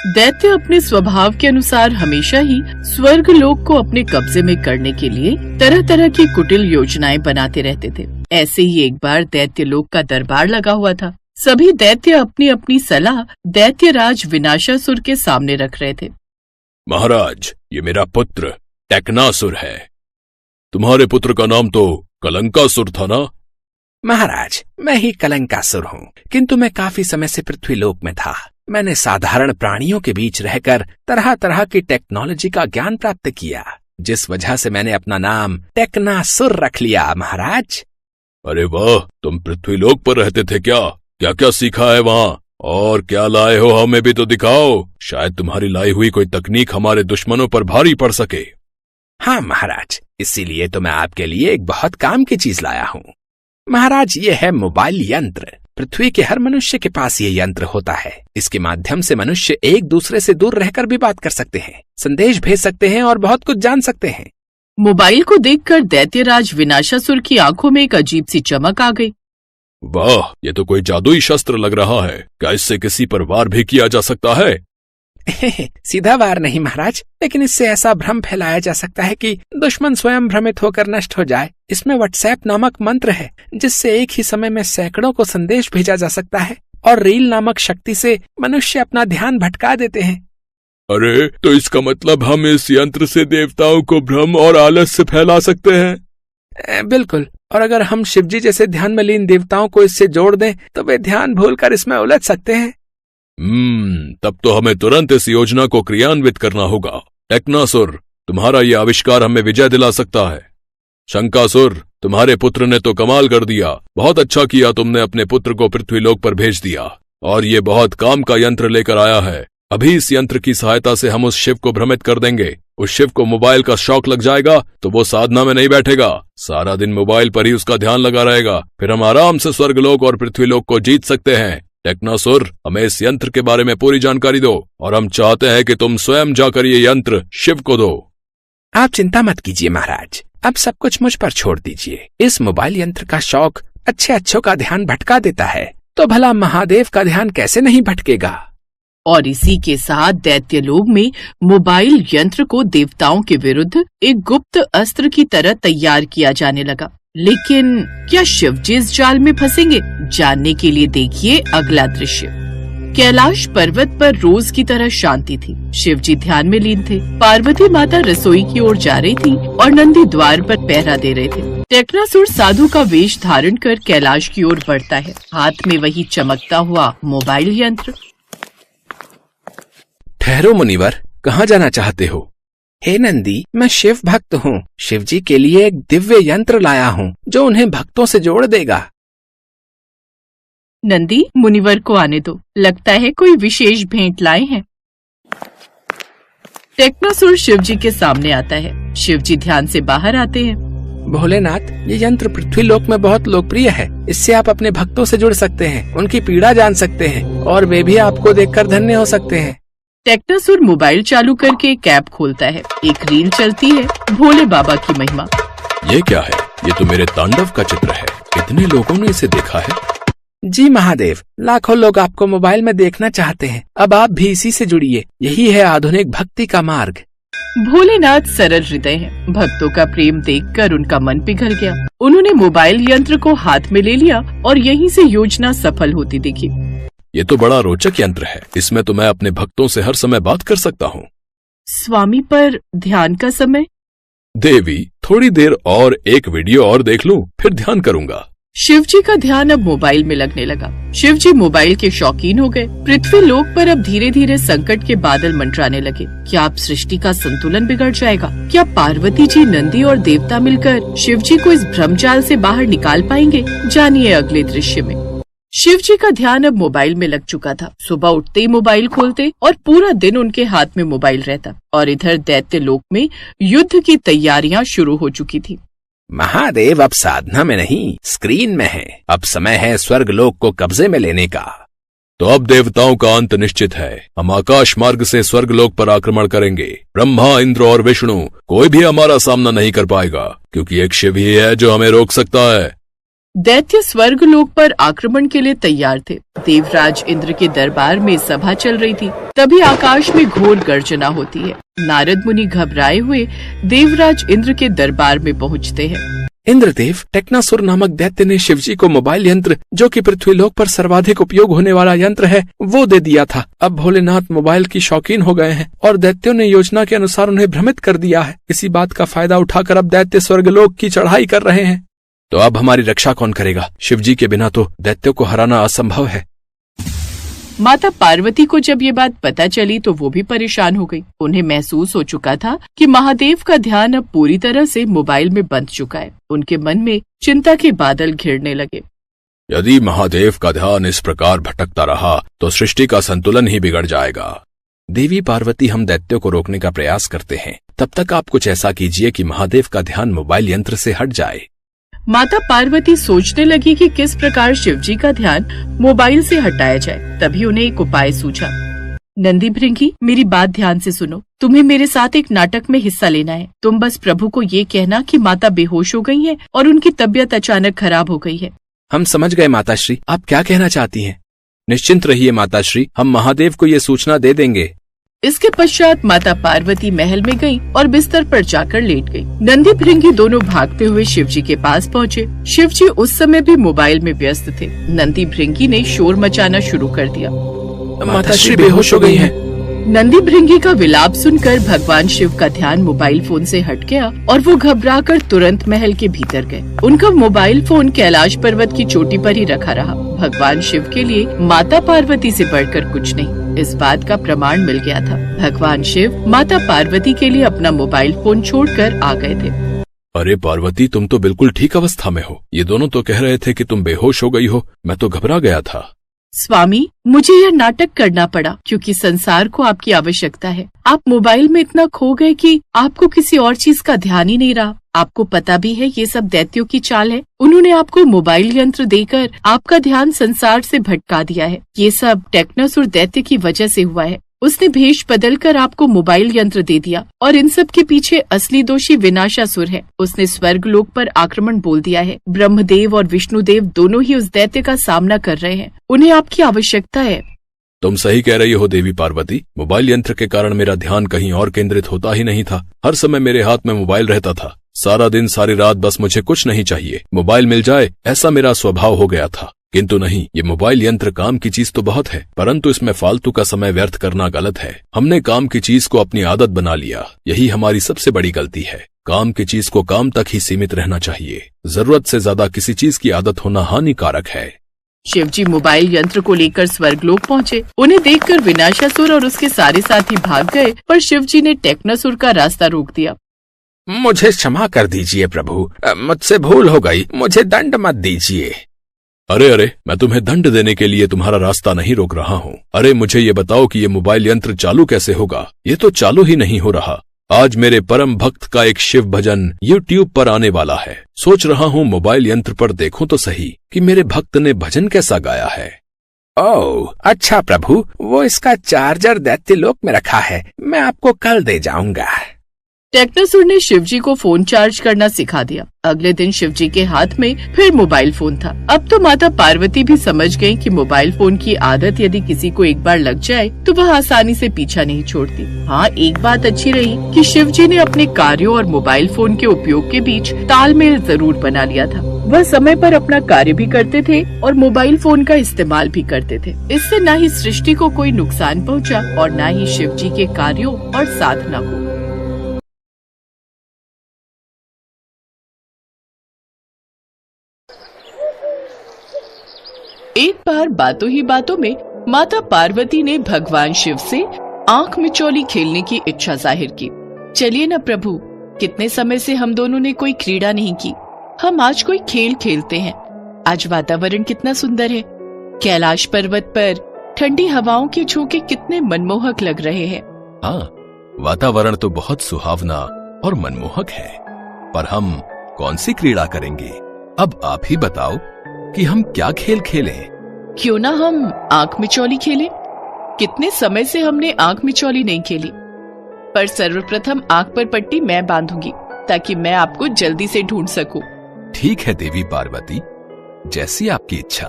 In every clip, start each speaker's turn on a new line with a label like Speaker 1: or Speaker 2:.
Speaker 1: दैत्य अपने स्वभाव के अनुसार हमेशा ही स्वर्ग लोक को अपने कब्जे में करने के लिए तरह तरह की कुटिल योजनाएं बनाते रहते थे। ऐसे ही एक बार दैत्य लोक का दरबार लगा हुआ था। सभी दैत्य अपनी अपनी सलाह दैत्यराज विनाशासुर के सामने रख रहे थे।
Speaker 2: महाराज, ये मेरा पुत्र टेक्नासुर है। तुम्हारे पुत्र का नाम तो कलंकासुर था ना?
Speaker 3: महाराज, मैं ही कलंकासुर हूँ, किंतु मैं काफी समय से पृथ्वीलोक में था। मैंने साधारण प्राणियों के बीच रहकर तरह तरह की टेक्नोलॉजी का ज्ञान प्राप्त किया, जिस वजह से मैंने अपना नाम टेक्नासुर रख लिया। महाराज।
Speaker 2: अरे वाह, तुम पृथ्वीलोक पर रहते थे क्या? क्या क्या सीखा है वहाँ, और क्या लाए हो हमें भी तो दिखाओ। शायद तुम्हारी लाई हुई कोई तकनीक हमारे दुश्मनों पर भारी पड़ सके।
Speaker 3: हाँ महाराज, इसीलिए तो मैं आपके लिए एक बहुत काम की चीज लाया हूँ। महाराज, ये है मोबाइल यंत्र। पृथ्वी के हर मनुष्य के पास ये यंत्र होता है। इसके माध्यम से मनुष्य एक दूसरे से दूर रहकर भी बात कर सकते हैं, संदेश भेज सकते हैं और बहुत कुछ जान सकते हैं।
Speaker 1: मोबाइल को देखकर दैत्यराज विनाशासुर की आंखों में एक अजीब सी चमक आ गई।
Speaker 2: वाह, ये तो कोई जादुई शस्त्र लग रहा है। क्या इससे किसी पर वार भी किया जा सकता है?
Speaker 3: सीधा वार नहीं महाराज, लेकिन इससे ऐसा भ्रम फैलाया जा सकता है कि दुश्मन स्वयं भ्रमित होकर नष्ट हो जाए। इसमें व्हाट्सएप नामक मंत्र है, जिससे एक ही समय में सैकड़ों को संदेश भेजा जा सकता है, और रील नामक शक्ति से मनुष्य अपना ध्यान भटका देते हैं।
Speaker 2: अरे, तो इसका मतलब हम इस यंत्र से देवताओं को भ्रम और आलस्य फैला सकते हैं?
Speaker 3: बिल्कुल, और अगर हम शिवजी जैसे ध्यान में लीन देवताओं को इससे जोड़ दें तो वे ध्यान भूलकर इसमें उलझ सकते हैं।
Speaker 2: तब तो हमें तुरंत इस योजना को क्रियान्वित करना होगा। टेक्नासुर, तुम्हारा ये आविष्कार हमें विजय दिला सकता है। शंकासुर, तुम्हारे पुत्र ने तो कमाल कर दिया। बहुत अच्छा किया तुमने अपने पुत्र को पृथ्वीलोक पर भेज दिया, और ये बहुत काम का यंत्र लेकर आया है। अभी इस यंत्र की सहायता से हम उस शिव को भ्रमित कर देंगे। उस शिव को मोबाइल का शौक लग जाएगा तो वो साधना में नहीं बैठेगा, सारा दिन मोबाइल पर ही उसका ध्यान लगा रहेगा। फिर हम आराम से स्वर्गलोक और पृथ्वीलोक को जीत सकते हैं। टेक्नासुर, हमें इस यंत्र के बारे में पूरी जानकारी दो, और हम चाहते हैं कि तुम स्वयं जाकर ये यंत्र शिव को दो।
Speaker 3: आप चिंता मत कीजिए महाराज, अब सब कुछ मुझ पर छोड़ दीजिए। इस मोबाइल यंत्र का शौक अच्छों का ध्यान भटका देता है, तो भला महादेव का ध्यान कैसे नहीं भटकेगा।
Speaker 1: और इसी के साथ दैत्यलोक में मोबाइल यंत्र को देवताओं के विरुद्ध एक गुप्त अस्त्र की तरह तैयार किया जाने लगा। लेकिन क्या शिवजी इस जाल में फंसेंगे? जानने के लिए देखिए अगला दृश्य। कैलाश पर्वत पर रोज की तरह शांति थी। शिवजी ध्यान में लीन थे। पार्वती माता रसोई की ओर जा रही थी और नंदी द्वार पर पहरा दे रहे थे। टेक्नासुर साधु का वेश धारण कर कैलाश की ओर बढ़ता है, हाथ में वही चमकता हुआ मोबाइल यंत्र।
Speaker 3: ठहरो मुनिवर, कहाँ जाना चाहते हो? हे नंदी, मैं शिव भक्त हूँ। शिवजी के लिए एक दिव्य यंत्र लाया हूँ जो उन्हें भक्तों से जोड़ देगा।
Speaker 1: नंदी, मुनिवर को आने दो, लगता है कोई विशेष भेंट लाए हैं। टेक्नासुर शिवजी के सामने आता है। शिवजी ध्यान से बाहर आते हैं।
Speaker 3: भोलेनाथ, ये यंत्र पृथ्वीलोक में बहुत लोकप्रिय है। इससे आप अपने भक्तों से जुड़ सकते हैं, उनकी पीड़ा जान सकते हैं, और वे भी आपको देखकर धन्य हो सकते हैं।
Speaker 1: टेक्नासुर मोबाइल चालू करके एक ऐप खोलता है। एक रील चलती है, भोले बाबा की महिमा।
Speaker 2: ये क्या है? ये तो मेरे तांडव का चित्र है। कितने लोगों ने इसे देखा है?
Speaker 3: जी महादेव, लाखों लोग आपको मोबाइल में देखना चाहते हैं। अब आप भी इसी से जुड़िए, यही है आधुनिक भक्ति का मार्ग।
Speaker 1: भोलेनाथ सरल हृदय हैं। भक्तों का प्रेम देखकर उनका मन पिघल गया। उन्होंने मोबाइल यंत्र को हाथ में ले लिया और यहीं से योजना सफल होती दिखी।
Speaker 2: ये तो बड़ा रोचक यंत्र है। इसमें तो मैं अपने भक्तों से हर समय बात कर सकता हूँ।
Speaker 1: स्वामी, पर ध्यान का समय?
Speaker 2: देवी, थोड़ी देर और एक वीडियो और देख लूं, फिर ध्यान करूंगा।
Speaker 1: शिवजी का ध्यान अब मोबाइल में लगने लगा। शिवजी मोबाइल के शौकीन हो गए। पृथ्वी लोक पर अब धीरे धीरे संकट के बादल मंडराने लगे। क्या अब सृष्टि का संतुलन बिगड़ जाएगा? क्या पार्वती जी, नंदी और देवता मिलकर शिवजी को इस भ्रमजाल से बाहर निकाल पाएंगे? जानिए अगले दृश्य में। शिवजी का ध्यान अब मोबाइल में लग चुका था। सुबह उठते ही मोबाइल खोलते और पूरा दिन उनके हाथ में मोबाइल रहता, और इधर दैत्य लोक में युद्ध की तैयारियां शुरू हो चुकी थी।
Speaker 3: महादेव अब साधना में नहीं, स्क्रीन में है। अब समय है स्वर्ग लोक को कब्जे में लेने का।
Speaker 2: तो अब देवताओं का अंत निश्चित है। हम आकाश मार्ग से स्वर्ग लोक पर आक्रमण करेंगे। ब्रह्मा, इंद्र और विष्णु कोई भी हमारा सामना नहीं कर पाएगा, क्योंकि एक शिव ही है जो हमें रोक सकता है।
Speaker 1: दैत्य स्वर्गलोक पर आक्रमण के लिए तैयार थे। देवराज इंद्र के दरबार में सभा चल रही थी। तभी आकाश में घोर गर्जना होती है। नारद मुनि घबराए हुए देवराज इंद्र के दरबार में पहुंचते हैं।
Speaker 3: इंद्रदेव, टेक्नासुर नामक दैत्य ने शिवजी को मोबाइल यंत्र, जो कि पृथ्वीलोक पर सर्वाधिक उपयोग होने वाला यंत्र है, वो दे दिया था। अब भोलेनाथ मोबाइल की शौकीन हो गए हैं और दैत्यों ने योजना के अनुसार उन्हें भ्रमित कर दिया है। इसी बात का फायदा उठाकर अब दैत्य स्वर्गलोक की चढ़ाई कर रहे हैं। तो अब हमारी रक्षा कौन करेगा? शिवजी के बिना तो दैत्यों को हराना असंभव है।
Speaker 1: माता पार्वती को जब ये बात पता चली तो वो भी परेशान हो गई। उन्हें महसूस हो चुका था कि महादेव का ध्यान अब पूरी तरह से मोबाइल में बंध चुका है। उनके मन में चिंता के बादल घिरने लगे।
Speaker 2: यदि महादेव का ध्यान इस प्रकार भटकता रहा तो सृष्टि का संतुलन ही बिगड़ जाएगा।
Speaker 3: देवी पार्वती, हम दैत्यों को रोकने का प्रयास करते हैं। तब तक आप कुछ ऐसा कीजिए कि महादेव का ध्यान मोबाइल यंत्र से हट जाए।
Speaker 1: माता पार्वती सोचने लगी कि किस प्रकार शिवजी का ध्यान मोबाइल से हटाया जाए। तभी उन्हें एक उपाय सूझा। नंदी भृंगी, मेरी बात ध्यान से सुनो। तुम्हें मेरे साथ एक नाटक में हिस्सा लेना है। तुम बस प्रभु को ये कहना कि माता बेहोश हो गई है और उनकी तबीयत अचानक खराब हो गई है।
Speaker 3: हम समझ गए माताश्री, आप क्या कहना चाहती हैं? निश्चिंत रहिए माताश्री, हम महादेव को ये सूचना दे देंगे।
Speaker 1: इसके पश्चात माता पार्वती महल में गईं और बिस्तर पर जाकर लेट गईं। नंदी भृंगी दोनों भागते हुए शिवजी के पास पहुँचे। शिवजी उस समय भी मोबाइल में व्यस्त थे। नंदी भृंगी ने शोर मचाना शुरू कर दिया।
Speaker 3: माताश्री बेहोश हो गई हैं।
Speaker 1: नंदी भृंगी का विलाप सुनकर भगवान शिव का ध्यान मोबाइल फोन से हट गया और वो घबराकर तुरंत महल के भीतर गए। उनका मोबाइल फोन कैलाश पर्वत की चोटी पर ही रखा रहा। भगवान शिव के लिए माता पार्वती से बढ़कर कुछ नहीं, इस बात का प्रमाण मिल गया था। भगवान शिव माता पार्वती के लिए अपना मोबाइल फोन छोड़कर आ गए थे।
Speaker 2: अरे पार्वती, तुम तो बिल्कुल ठीक अवस्था में हो। ये दोनों तो कह रहे थे कि तुम बेहोश हो गई हो। मैं तो घबरा गया था।
Speaker 1: स्वामी, मुझे यह नाटक करना पड़ा क्योंकि संसार को आपकी आवश्यकता है। आप मोबाइल में इतना खो गए कि आपको किसी और चीज का ध्यान ही नहीं रहा। आपको पता भी है ये सब दैत्यों की चाल है। उन्होंने आपको मोबाइल यंत्र देकर आपका ध्यान संसार से भटका दिया है। ये सब टेक्नासुर दैत्य की वजह से हुआ है। उसने भेष बदलकर आपको मोबाइल यंत्र दे दिया और इन सब के पीछे असली दोषी विनाशासुर है। उसने स्वर्गलोक पर आक्रमण बोल दिया है। ब्रह्मदेव और विष्णुदेव दोनों ही उस दैत्य का सामना कर रहे हैं। उन्हें आपकी आवश्यकता है।
Speaker 2: तुम सही कह रही हो देवी पार्वती। मोबाइल यंत्र के कारण मेरा ध्यान कहीं और केंद्रित होता ही नहीं था। हर समय मेरे हाथ में मोबाइल रहता था। सारा दिन सारी रात बस मुझे कुछ नहीं चाहिए, मोबाइल मिल जाए, ऐसा मेरा स्वभाव हो गया था। किंतु नहीं, ये मोबाइल यंत्र काम की चीज तो बहुत है, परंतु इसमें फालतू का समय व्यर्थ करना गलत है। हमने काम की चीज को अपनी आदत बना लिया। यही हमारी सबसे बड़ी गलती है। काम की चीज को काम तक ही सीमित रहना चाहिए। जरूरत से ज्यादा किसी चीज की आदत होना हानिकारक है।
Speaker 1: शिवजी मोबाइल यंत्र को लेकर स्वर्गलोक पहुँचे। उन्हें देखकर विनाशासुर और उसके सारे साथी भाग गए, पर शिवजी ने टेक्नासुर का रास्ता रोक दिया।
Speaker 3: मुझे क्षमा कर दीजिए प्रभु, मुझसे भूल हो गई। मुझे दंड मत दीजिए।
Speaker 2: अरे अरे, मैं तुम्हें दंड देने के लिए तुम्हारा रास्ता नहीं रोक रहा हूँ। अरे मुझे ये बताओ कि ये मोबाइल यंत्र चालू कैसे होगा? ये तो चालू ही नहीं हो रहा। आज मेरे परम भक्त का एक शिव भजन YouTube पर आने वाला है। सोच रहा हूँ मोबाइल यंत्र पर देखूं तो सही कि मेरे भक्त ने भजन कैसा गाया है।
Speaker 3: ओह अच्छा प्रभु, वो इसका चार्जर दैत्यलोक में रखा है। मैं आपको कल दे जाऊंगा।
Speaker 1: टेक्नासुर ने शिवजी को फोन चार्ज करना सिखा दिया। अगले दिन शिवजी के हाथ में फिर मोबाइल फोन था। अब तो माता पार्वती भी समझ गईं कि मोबाइल फोन की आदत यदि किसी को एक बार लग जाए तो वह आसानी से पीछा नहीं छोड़ती। हाँ, एक बात अच्छी रही कि शिवजी ने अपने कार्यों और मोबाइल फोन के उपयोग के बीच तालमेल जरूर बना लिया था। वह समय पर अपना कार्य भी करते थे और मोबाइल फोन का इस्तेमाल भी करते थे। इससे न ही सृष्टि को कोई नुकसान पहुँचा और न ही शिवजी के कार्यों और साधना को। एक बार बातों ही बातों में माता पार्वती ने भगवान शिव से आंख मिचौली खेलने की इच्छा जाहिर की। चलिए ना प्रभु, कितने समय से हम दोनों ने कोई क्रीड़ा नहीं की। हम आज कोई खेल खेलते हैं। आज वातावरण कितना सुंदर है। कैलाश पर्वत पर ठंडी हवाओं के झोंके कितने मनमोहक लग रहे हैं।
Speaker 2: हाँ, वातावरण तो बहुत सुहावना और मनमोहक है, पर हम कौन सी क्रीड़ा करेंगे? अब आप ही बताओ कि हम क्या खेल खेलें?
Speaker 1: क्यों ना हम आंख मिचौली खेलें? कितने समय से हमने आंख मिचौली नहीं खेली। पर सर्वप्रथम आंख पर पट्टी मैं बांधूंगी ताकि मैं आपको जल्दी से ढूंढ सकूं।
Speaker 2: ठीक है देवी पार्वती,
Speaker 3: जैसी आपकी इच्छा।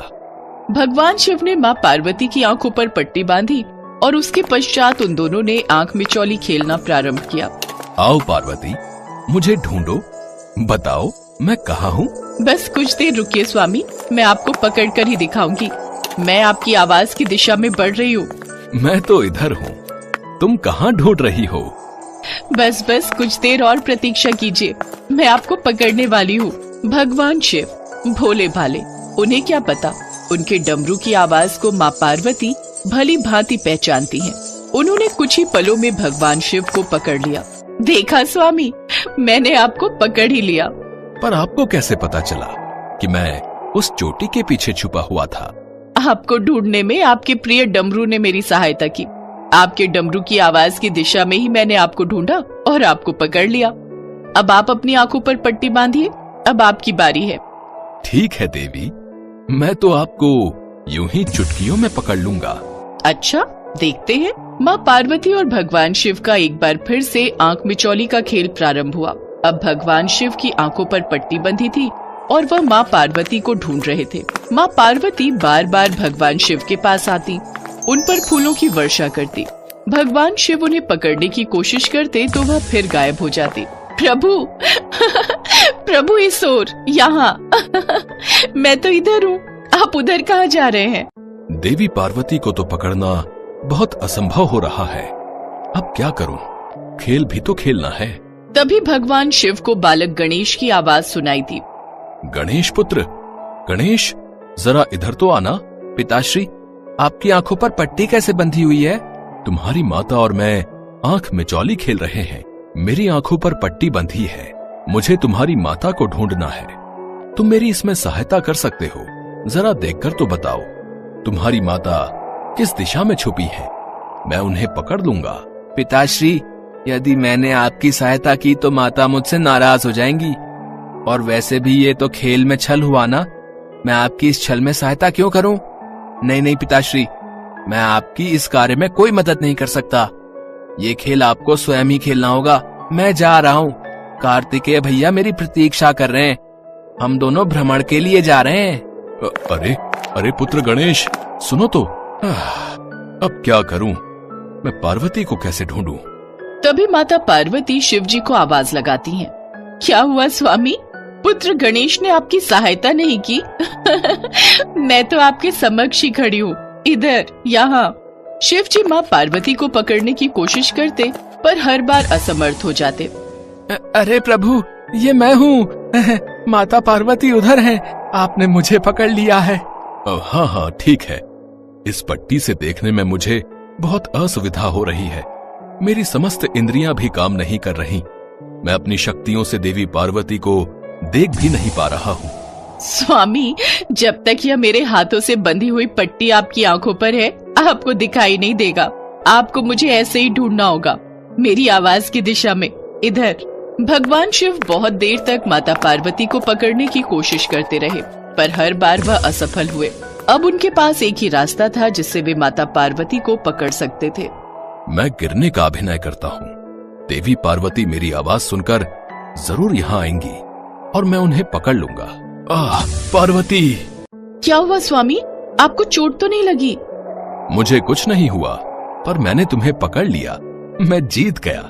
Speaker 1: भगवान शिव ने माँ पार्वती की आंखों पर पट्टी बांधी और उसके पश्चात उन दोनों ने आंख मिचौली खेलना प्रारंभ किया।
Speaker 3: आओ पार्वती, मुझे ढूंढो, बताओ मैं कहाँ हूँ।
Speaker 1: बस कुछ देर रुकिए स्वामी, मैं आपको पकड़ कर ही दिखाऊंगी। मैं आपकी आवाज की दिशा में बढ़ रही हूँ।
Speaker 3: मैं तो इधर हूँ, तुम कहाँ ढूंढ रही हो?
Speaker 1: बस कुछ देर और प्रतीक्षा कीजिए, मैं आपको पकड़ने वाली हूँ। भगवान शिव भोले भाले, उन्हें क्या पता, उनके डमरू की आवाज को माँ पार्वती भली भांति पहचानती हैं। उन्होंने कुछ ही पलों में भगवान शिव को पकड़ लिया। देखा स्वामी, मैंने आपको पकड़ ही लिया।
Speaker 3: पर आपको कैसे पता चला कि मैं उस चोटी के पीछे छुपा हुआ था?
Speaker 1: आपको ढूंढने में आपके प्रिय डमरू ने मेरी सहायता की। आपके डमरू की आवाज की दिशा में ही मैंने आपको ढूंढा और आपको पकड़ लिया। अब आप अपनी आंखों पर पट्टी बांधिए, अब आपकी बारी है।
Speaker 3: ठीक है देवी, मैं तो आपको यूं ही चुटकियों में पकड़ लूंगा।
Speaker 1: अच्छा, देखते हैं। माँ पार्वती और भगवान शिव का एक बार फिर से आंख मिचौली का खेल प्रारंभ हुआ। अब भगवान शिव की आंखों पर पट्टी बंधी थी और वह माँ पार्वती को ढूंढ रहे थे। माँ पार्वती बार बार भगवान शिव के पास आती, उन पर फूलों की वर्षा करती। भगवान शिव उन्हें पकड़ने की कोशिश करते तो वह फिर गायब हो जाती। प्रभु प्रभु इस ओर, यहाँ मैं तो इधर हूँ, आप उधर कहाँ जा रहे हैं?
Speaker 3: देवी पार्वती को तो पकड़ना बहुत असंभव हो रहा है, अब क्या करूं? खेल भी तो खेलना है।
Speaker 1: तभी भगवान शिव को बालक गणेश की आवाज सुनाई दी।
Speaker 3: गणेश पुत्र, गणेश जरा इधर तो आना। पिताश्री, आपकी आंखों पर पट्टी कैसे बंधी हुई है? तुम्हारी माता और मैं आंख मिचौली खेल रहे हैं, मेरी आंखों पर पट्टी बंधी है। मुझे तुम्हारी माता को ढूंढना है, तुम मेरी इसमें सहायता कर सकते हो। जरा देखकर तो बताओ, तुम्हारी माता किस दिशा में छुपी है? मैं उन्हें पकड़ लूंगा। पिताश्री, यदि मैंने आपकी सहायता की तो माता मुझसे नाराज हो जाएंगी, और वैसे भी ये तो खेल में छल हुआ ना, मैं आपकी इस छल में सहायता क्यों करूं? नहीं पिताश्री, मैं आपकी इस कार्य में कोई मदद नहीं कर सकता, ये खेल आपको स्वयं ही खेलना होगा। मैं जा रहा हूँ, कार्तिकेय भैया मेरी प्रतीक्षा कर रहे हैं, हम दोनों भ्रमण के लिए जा रहे हैं। अरे पुत्र गणेश, सुनो तो, अब क्या करूं? मैं पार्वती को कैसे ढूंढूं?
Speaker 1: तभी माता पार्वती शिव जी को आवाज लगाती हैं। क्या हुआ स्वामी, पुत्र गणेश ने आपकी सहायता नहीं की? मैं तो आपके समक्ष ही खड़ी हूँ, इधर, यहाँ। शिव जी माँ पार्वती को पकड़ने की कोशिश करते पर हर बार असमर्थ हो जाते।
Speaker 3: अरे प्रभु, ये मैं हूँ, माता पार्वती उधर हैं, आपने मुझे पकड़ लिया है। हाँ ठीक है, इस पट्टी से देखने में मुझे बहुत असुविधा हो रही है, मेरी समस्त इंद्रियां भी काम नहीं कर रही, मैं अपनी शक्तियों से देवी पार्वती को देख भी नहीं पा रहा हूँ।
Speaker 1: स्वामी, जब तक यह मेरे हाथों से बंधी हुई पट्टी आपकी आंखों पर है, आपको दिखाई नहीं देगा। आपको मुझे ऐसे ही ढूंढना होगा, मेरी आवाज की दिशा में, इधर। भगवान शिव बहुत देर तक माता पार्वती को पकड़ने की कोशिश करते रहे, पर हर बार वह असफल हुए। अब उनके पास एक ही रास्ता था जिससे वे माता पार्वती को पकड़ सकते थे।
Speaker 3: मैं गिरने का अभिनय करता हूँ, देवी पार्वती मेरी आवाज सुनकर जरूर यहाँ आएंगी और मैं उन्हें पकड़ लूंगा। पार्वती!
Speaker 1: क्या हुआ स्वामी, आपको चोट तो नहीं लगी?
Speaker 3: मुझे कुछ नहीं हुआ, पर मैंने तुम्हें पकड़ लिया, मैं जीत गया।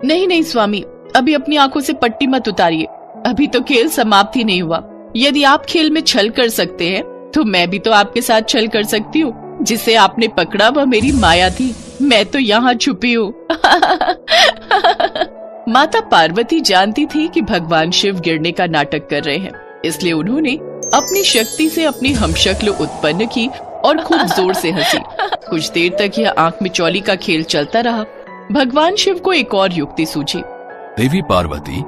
Speaker 1: नहीं स्वामी, अभी अपनी आंखों से पट्टी मत उतारिए, अभी तो खेल समाप्त ही नहीं हुआ। यदि आप खेल में छल कर सकते हैं तो मैं भी तो आपके साथ छल कर सकती हूँ। जिसे आपने पकड़ा वह मेरी माया थी, मैं तो यहाँ छुपी हूँ। माता पार्वती जानती थी कि भगवान शिव गिरने का नाटक कर रहे हैं, इसलिए उन्होंने अपनी शक्ति से अपनी हमशक्ल उत्पन्न की और खूब जोर से हंसी। कुछ देर तक यह आंख मिचौली का खेल चलता रहा। भगवान शिव को एक और युक्ति सूझी।
Speaker 3: देवी पार्वती,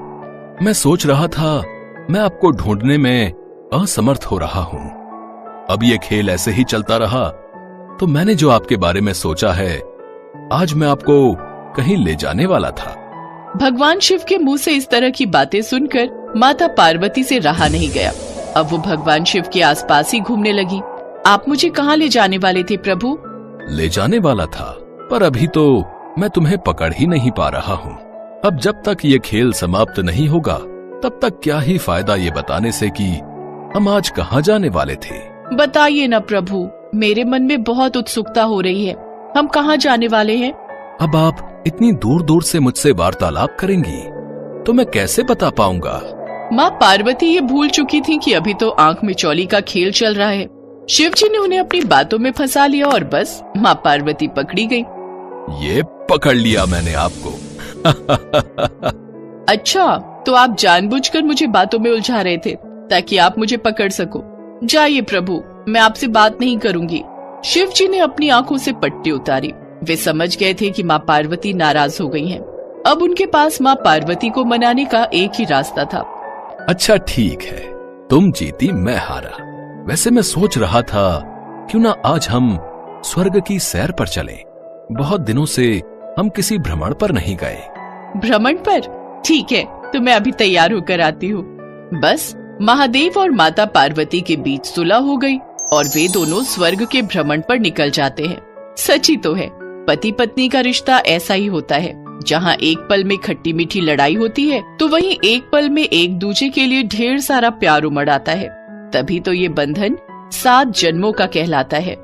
Speaker 3: मैं सोच रहा था मैं आपको ढूंढने में असमर्थ हो रहा हूँ। अब ये खेल ऐसे ही चलता रहा तो मैंने जो आपके बारे में सोचा है, आज मैं आपको कहीं ले जाने वाला था।
Speaker 1: भगवान शिव के मुंह से इस तरह की बातें सुनकर माता पार्वती से रहा नहीं गया। अब वो भगवान शिव के आसपास ही घूमने लगी। आप मुझे कहाँ ले जाने वाले थे प्रभु?
Speaker 3: ले जाने वाला था, पर अभी तो मैं तुम्हें पकड़ ही नहीं पा रहा हूँ। अब जब तक ये खेल समाप्त नहीं होगा तब तक क्या ही फायदा ये बताने से कि
Speaker 2: हम आज कहाँ जाने वाले थे?
Speaker 1: बताइए ना प्रभु, मेरे मन में बहुत उत्सुकता हो रही है। हम कहाँ जाने वाले हैं?
Speaker 2: अब आप इतनी दूर दूर से मुझसे वार्तालाप करेंगी तो मैं कैसे बता पाऊंगा?
Speaker 1: माँ पार्वती ये भूल चुकी थी कि अभी तो आंख में चौली का खेल चल रहा है। शिव जी ने उन्हें अपनी बातों में फंसा लिया और बस माँ पार्वती पकड़ी गई।
Speaker 2: ये पकड़ लिया मैंने आपको।
Speaker 1: अच्छा, तो आप जानबूझकर मुझे बातों में उलझा रहे थे ताकि आप मुझे पकड़ सको। जाइए प्रभु, मैं आपसे बात नहीं करूंगी। शिव जी ने अपनी आंखों से पट्टी उतारी। वे समझ गए थे कि माँ पार्वती नाराज हो गई हैं। अब उनके पास माँ पार्वती को मनाने का एक ही रास्ता था।
Speaker 2: अच्छा ठीक है, तुम जीती मैं हारा। वैसे मैं सोच रहा था क्यों ना आज हम स्वर्ग की सैर पर चलें। बहुत दिनों से हम किसी भ्रमण पर नहीं गए।
Speaker 1: भ्रमण पर? ठीक है, तो मैं अभी तैयार होकर आती हूँ। बस महादेव और माता पार्वती के बीच सुलह हो गई और वे दोनों स्वर्ग के भ्रमण पर निकल जाते हैं। सच ही तो है, पति पत्नी का रिश्ता ऐसा ही होता है। जहाँ एक पल में खट्टी मीठी लड़ाई होती है तो वहीं एक पल में एक दूसरे के लिए ढेर सारा प्यार उमड़ आता है। तभी तो ये बंधन 7 जन्मों का कहलाता है।